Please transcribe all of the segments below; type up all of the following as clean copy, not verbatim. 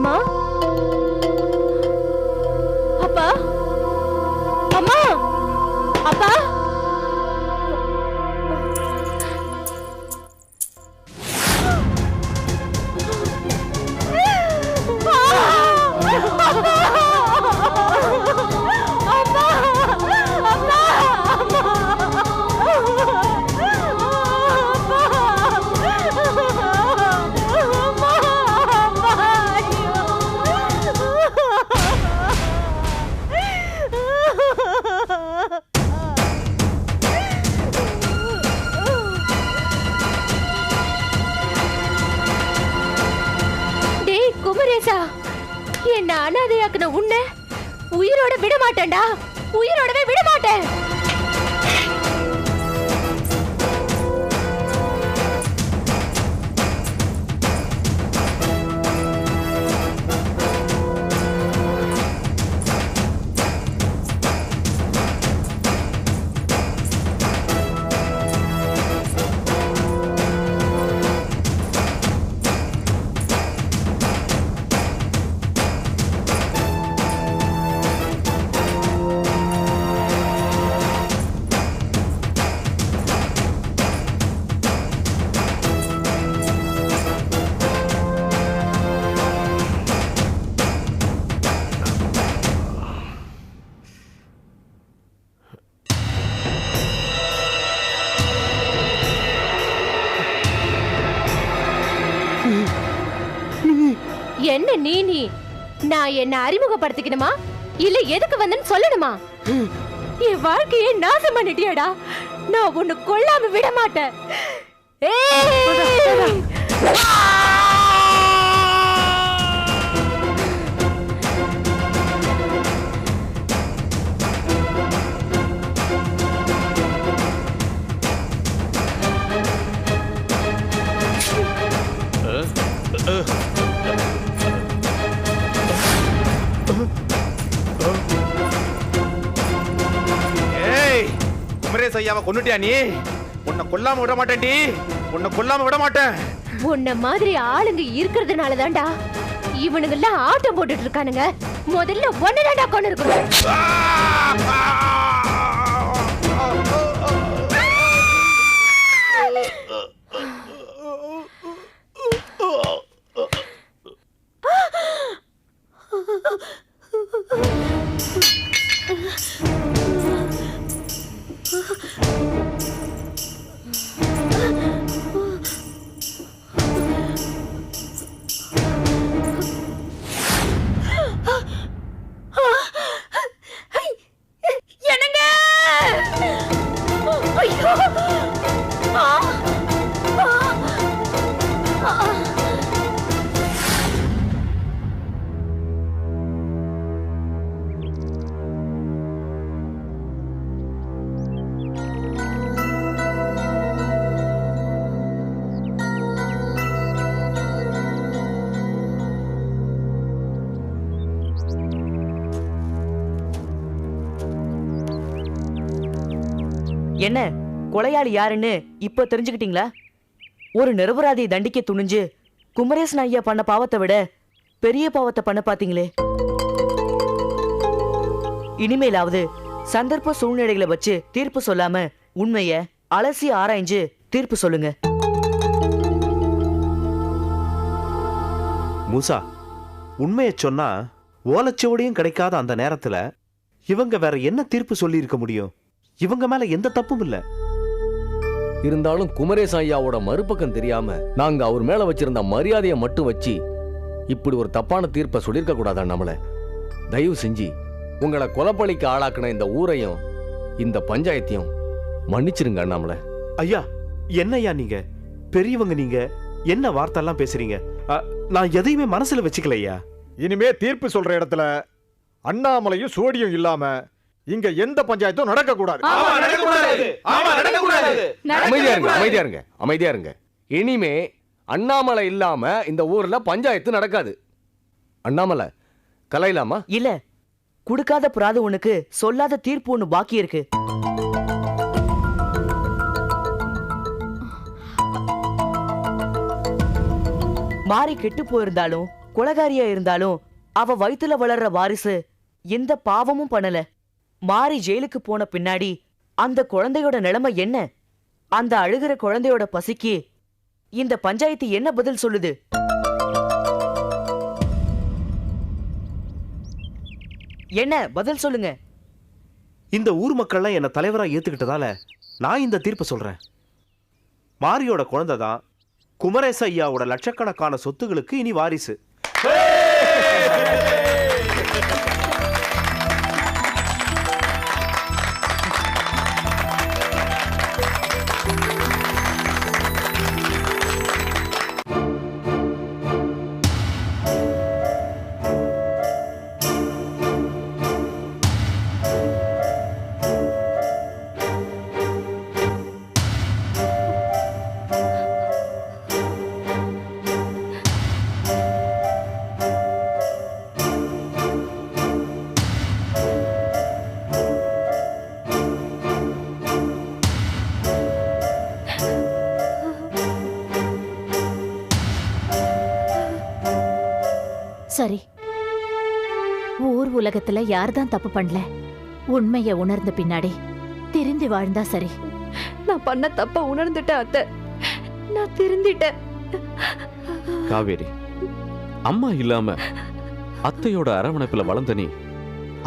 அம்மா அப்பா அம்மா அப்பா என்ன அனாதையாக்குன உன்னை உயிரோட விட மாட்டேன்டா, உயிரோடவே விட மாட்டேன். என்ன நீ நான் என்ன அறிமுகப்படுத்திக்கணுமா இல்ல எதுக்கு வந்தேன்னு சொல்லணுமா? என் வாழ்க்கையை நாசம் பண்ணிட்டியாடா. நான் உன்னை கொல்லாம விட மாட்டேன். செய்யாம கொன்னுட்டியா நீ? உன்னை கொல்லாம விட மாட்டேன்டி, உன்னை கொல்லாம விட மாட்டேன். உன்ன மாதிரி ஆளுங்க இருக்கிறதுனால தான்டா இவனுங்க எல்லாம் ஆட்டம் போட்டுட்டு இருக்கானுங்க. முதல்ல ஒன்னதான்டா கொண்டு இருக்கணும். என்ன கொலையாளி யாருன்னு இப்ப தெரிஞ்சுக்கிட்டீங்களா? ஒரு நிரபராதியை தண்டிக்க துணிஞ்சு குமரேசன் ஐயா பண்ண பாவத்தை விட பெரிய பாவத்தை பண்ண பாத்தீங்களே. இனிமேலாவது சந்தர்ப்ப சூழ்நிலைகளை வச்சு தீர்ப்பு சொல்லாம உண்மைய அலசி ஆராய்ஞ்சு தீர்ப்பு சொல்லுங்க. மூசா, உண்மையை சொன்னா ஓலச்சுவடியும் கிடைக்காத அந்த நேரத்துல இவங்க வேற என்ன தீர்ப்பு சொல்லி இருக்க முடியும்? இவங்க மேல எந்த தப்பும் இல்ல. இருந்தாலும் குமரேசன் ஐயாவோட மறுபக்கம் தெரியாம நாங்க அவர் மேல வச்சிருந்த மரியாதையை மட்டும் வச்சு இப்படி ஒரு தப்பான தீர்ப்பை சொல்லிருக்க கூடாதா? நம்மள தயவு செஞ்சு உங்களை கொலைப்பழிக்கு ஆளாக்குன இந்த ஊரையும் இந்த பஞ்சாயத்தையும் மன்னிச்சிருங்க. நம்மள ஐயா, என்னையா நீங்க பெரியவங்க, நீங்க என்ன வார்த்தை எல்லாம் பேசுறீங்க? நான் எதையுமே மனசுல வச்சுக்கலையா. இனிமே தீர்ப்பு சொல்ற இடத்துல அண்ணாமலையும் சோடியும் இல்லாம இங்க எந்த பஞ்சாயத்தும் நடக்க கூடாது. அமைதியா இருங்க. இனிமே அண்ணாமலை இல்லாம இந்த ஊர்ல பஞ்சாயத்து நடக்காது. அண்ணாமலை கலையிலாமா? இல்ல, கொடுக்காத புராது உனக்கு சொல்லாத தீர்ப்பு ஒண்ணு பாக்கி இருக்கு. மாறி கெட்டு போயிருந்தாலும் கொலைகாரியா இருந்தாலும் அவ வயித்துல வளர்ற வாரிசு எந்த பாவமும் பண்ணல. மாறி ஜெயிலுக்கு போன பின்னாடி அந்த குழந்தையோட நிலைமை என்ன? அந்த அழுகிற குழந்தையோட பசிக்கு இந்த பஞ்சாயத்து என்ன பதில் சொல்லுது? என்ன பதில் சொல்லுங்க. இந்த ஊர் மக்கள்லாம் என்ன தலைவரா ஏத்துக்கிட்டதால நான் இந்த தீர்ப்பு சொல்றேன். மாரியோட குழந்தை தான் குமரேச ஐயாவோட லட்சக்கணக்கான சொத்துகளுக்கு இனி வாரிசு. சரி, ஊர் உலகத்துல யார்தான் தப்பு பண்ணல? உண்மைய உணர்ந்த பின்னாடி திருந்தி வாழ்ந்தா சரி. நான் பண்ண தப்ப உணர்ந்துட்டேன் அத்தை. நான் திருந்திட்டேன். காவேரி, அம்மா இல்லாம அத்தையோட அரவணைப்புல வளர்ந்த நீ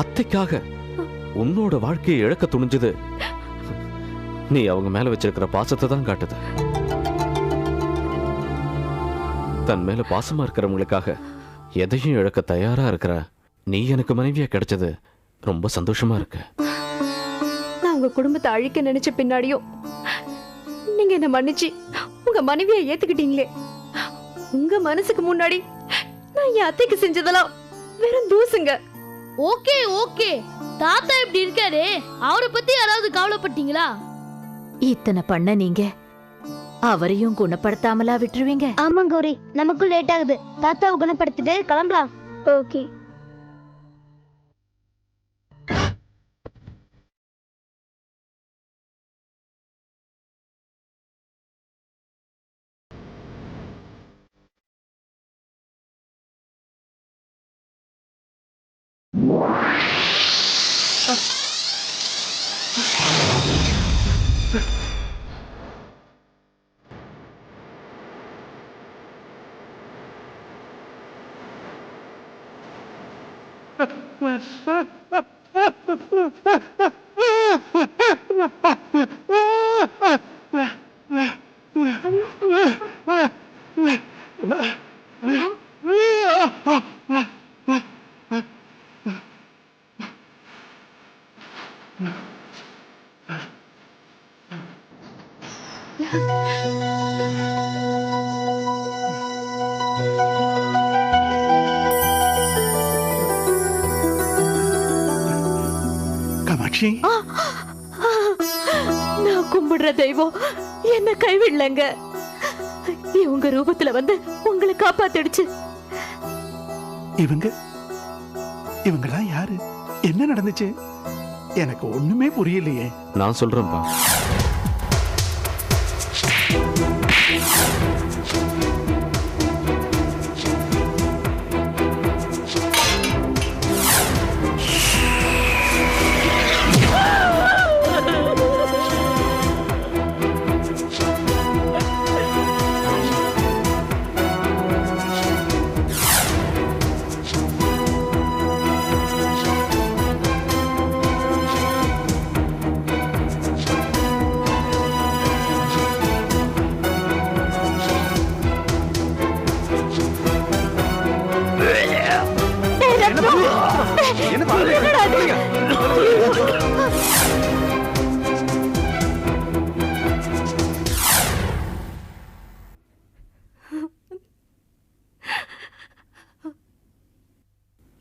அத்தைக்காக உன்னோட வாழ்க்கையை இழக்க துணிஞ்சது நீ அவங்க மேல வச்சிருக்கிற பாசத்தை தான் காட்டுது. தன் மேல பாசமா இருக்கிறவங்களுக்காக எதையும் இழக்க தயாரா இருக்கிற நீ எனக்கு மனைவியா கிடைச்சது ரொம்ப சந்தோஷமா இருக்கு. நான் உங்க குடும்பத்தை அழிக்க நினைச்ச பின்னாடியும் நீங்க என்ன மன்னிச்சு உங்க மனைவியை ஏத்துக்கிட்டீங்களே. உங்க மனசுக்கு முன்னாடி நான் என் அத்தைக்கு செஞ்சதெல்லாம் வெறும் தூசுங்க. ஓகே ஓகே, தாத்தா இப்படி இருக்காரு, அவரை பத்தி யாராவது கவலைப்பட்டீங்களா? இத்தனை பண்ண நீங்க அவரையும் குணப்படுத்தாமலா விட்டுருவீங்க? ஆமா கௌரி, நமக்கும் லேட் ஆகுது. தாத்தாவை குணப்படுத்திட்டு கிளம்பலாம். ஓகே. காமாட்சி, நான் கும்பிடுற தெய்வம் என்ன கைவிடலங்க. இவங்க ரூபத்துல வந்து உங்களை காப்பாத்திடுச்சு. இவங்கெல்லாம் யாரு? என்ன நடந்துச்சு? எனக்கு ஒண்ணுமே புரியலையே. நான் சொல்றேன்பா.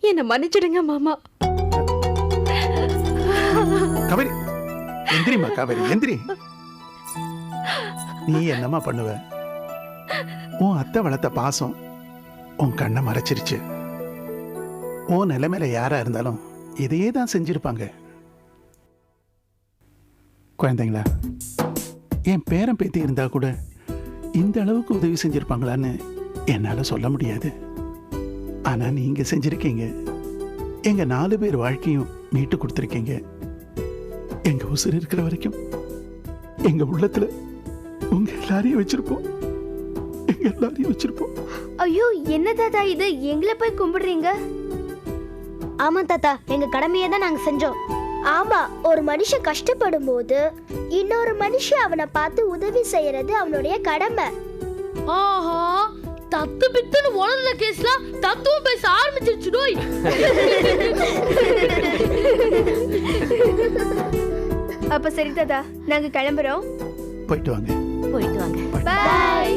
என்ன மன்னிச்சிடுங்க மாமா. காவேரி, எந்திரிமா. காவேரி, எந்திரி. நீ என்னமா பண்ணுவ? உன் அத்தை வளர்த்த பாசம் உன் கண்ணை மறைச்சிருச்சு. உன் நிலைமையில யாரா இருந்தாலும் இதையே தான் செஞ்சிருப்பாங்க. குழந்தைங்களா, என் பேரன் பேத்தி இருந்தா கூட இந்த அளவுக்கு உதவி செஞ்சிருப்பாங்களான்னு என்னால சொல்ல முடியாது. ஆனா நீங்க செஞ்சிருக்கீங்க. எங்க 4 பேர் வாழ்க்கையும் மீட்டு கொடுத்துருக்கீங்க. எங்க உசுர் இருக்கிற வரைக்கும் எங்க உள்ளத்துல உங்க எல்லாரையும் வச்சிருப்போம். எங்க எல்லாரையும் வச்சிருப்போம். ஐயோ, என்ன தாத்தா இது? எங்களை போய் கும்பிடுறீங்க? ஆமா தாத்தா, எங்க கடமையை தான் நாங்க செஞ்சோம். ஆமா, ஒரு மனுஷன் கஷ்டப்படும் போது இன்னொரு மனுஷன் அவனை பார்த்து உதவி செய்யறது அவனுடைய கடமை. ஆஹா, தத்து பித்துன்னு உலர்ந்த கேஸ்லாம் தத்துவம் பேச ஆரம்பிச்சிருச்சு டோய். அப்ப சரி தாத்தா, நாங்க கிளம்புறோம். போயிட்டு வாங்க. போயிட்டு வாங்க. பை.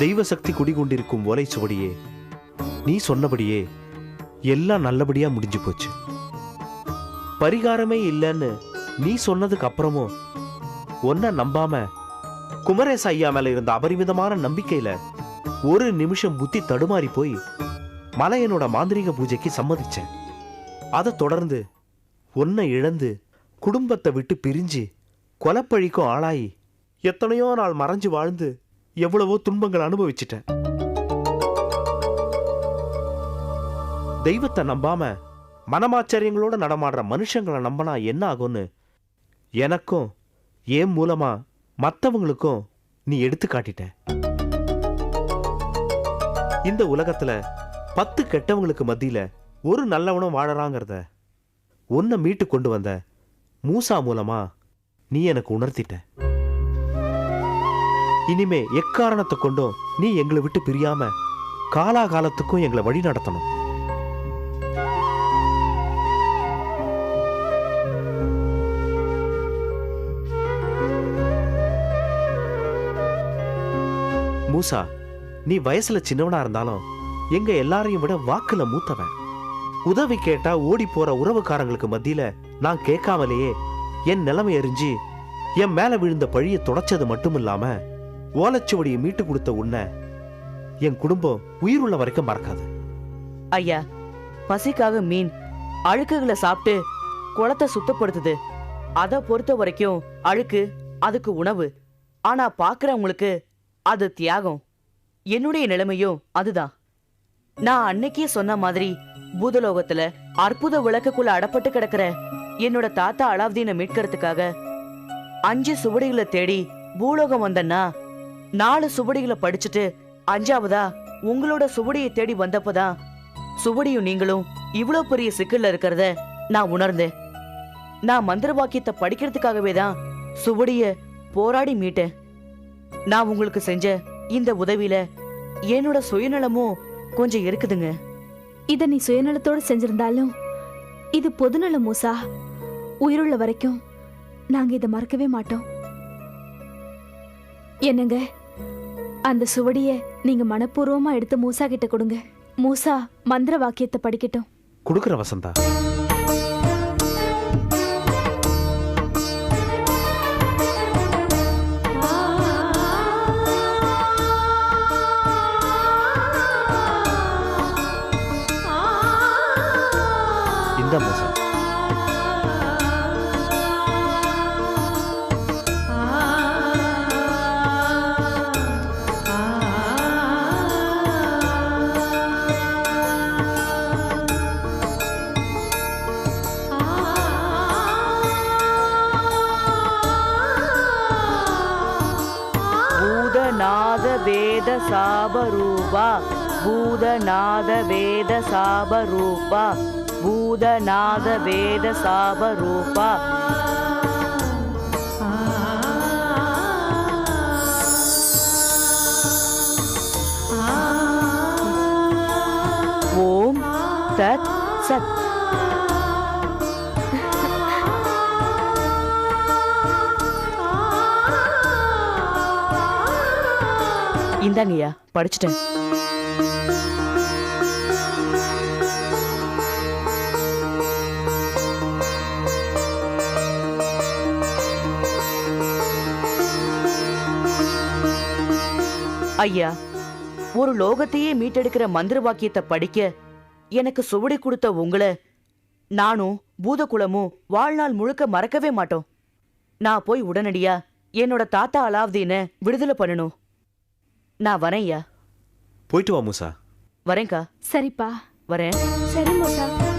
தெய்வ சக்தி குடிகொண்டிருக்கும் ஓலை சுவடியே, நீ சொன்னபடியே எல்லாம் நல்லபடியா முடிஞ்சு போச்சு. பரிகாரமே இல்லைன்னு நீ சொன்னதுக்கு அப்புறமும் ஒன்ன நம்பாம குமரேச ஐயா மேல இருந்த அபரிமிதமான நம்பிக்கையில ஒரு நிமிஷம் புத்தி தடுமாறி போய் மலையனோட மாந்திரிக பூஜைக்கு சம்மதிச்சேன். அதை தொடர்ந்து ஒன்ன இழந்து குடும்பத்தை விட்டு பிரிஞ்சு கொலைப்பழிக்கும் ஆளாயி எத்தனையோ நாள் மறைஞ்சு வாழ்ந்து எவ்வளவோ துன்பங்கள் அனுபவிச்சிட்டேன். தெய்வத்தை நம்பாம மனமாச்சரியங்களோட நடமாடுற மனுஷங்களை நம்பினா என்ன ஆகும்னு எனக்கும் ஏன் மூலமா மற்றவங்களுக்கும் நீ எடுத்து காட்டிட்ட. இந்த உலகத்துல 10 கெட்டவங்களுக்கு மத்தியில ஒரு நல்லவனும் வாழறாங்கிறத உன்னை மீட்டு கொண்டு வந்த மூசா மூலமா நீ எனக்கு உணர்த்திட்ட. இனிமே எக்காரணத்தை கொண்டும் நீ எங்களை விட்டு பிரியாம காலாகாலத்துக்கும் எங்களை வழி நடத்தணும். மூசா, நீ வயசுல சின்னவனா இருந்தாலும் எங்க எல்லாரையும் விட வாக்குல மூத்தவன். உதவி கேட்டா ஓடி போற உறவுக்காரங்களுக்கு மத்தியில நான் கேட்காமலேயே என் நிலைமை எரிஞ்சு என் மேல விழுந்த பழிய தொடச்சது மட்டும் இல்லாம ஓலைச்சுவடியை மீட்டு கொடுத்த உன்னை என் குடும்பம் உயிருள்ள வரைக்கும் மறக்காது. ஐயா, பசிக்காக மீன் அழுக்குகளை சாப்பிட்டு குளத்தை சுத்தப்படுத்துது. அதை பொறுத்த வரைக்கும் அழுக்கு அதுக்கு உணவு. ஆனா பாக்குறவங்களுக்கு அது தியாகம். என்னுடைய நிலைமையும் அதுதான். நான் அன்னைக்கே சொன்ன மாதிரி பூதலோகத்துல அற்புத விளக்குக்குள்ள அடப்பட்டு கிடக்கிற என்னோட தாத்தா அலாவுதீனை மீட்கிறதுக்காக 5 சுவடிகளை தேடி பூலோகம் வந்தன்னா 4 சுவடிகளை படிச்சுட்டு 5ஆவதா உங்களோட சுவடியை தேடி வந்தப்பதான் சுவடியும் நீங்களும் இவ்வளவு பெரிய சிக்கல்ல இருக்கிறத நான் உணர்ந்தேன். நான் மந்திர வாக்கியத்தை படிக்கிறதுக்காகவே தான் சுவடிய போராடி மீட்டேன். நான் உங்களுக்கு செஞ்ச இந்த உதவியில என்னோட சுயநலமும் கொஞ்சம் இருக்குதுங்க. இத நீ சுயநலத்தோட செஞ்சிருந்தாலும் இது பொதுநலம் மூசா. உயிருள்ள வரைக்கும் நாங்க இதை மறக்கவே மாட்டோம். என்னங்க, அந்த சுவடிய நீங்க மனப்பூர்வமா எடுத்து மூசா கிட்ட கொடுங்க. மூசா மந்திர வாக்கியத்தை படிக்கட்டும். கொடுக்குற வசந்தா. இந்த மூசா. பூதநாத வேத சாபரூபா பூதநாத வேத சாபரூபா பூதநாத வேத சாபரூபா. ஓம் தத் சத். இந்தாங்கய்யா, படிச்சுட்டேன். ஐயா, ஒரு லோகத்தையே மீட்டெடுக்கிற மந்திர வாக்கியத்தை படிக்க எனக்கு சுவடி கொடுத்த உங்களை நானும் பூதகுலமும் வாழ்நாள் முழுக்க மறக்கவே மாட்டோம். நான் போய் உடனடியா என்னோட தாத்தா அலாவுதீனை விடுதலை பண்ணணும். நான் வரேன் ஐயா. போயிட்டு வா மூசா. வரேன்க்கா. சரிப்பா. வரேன். சரி மூசா.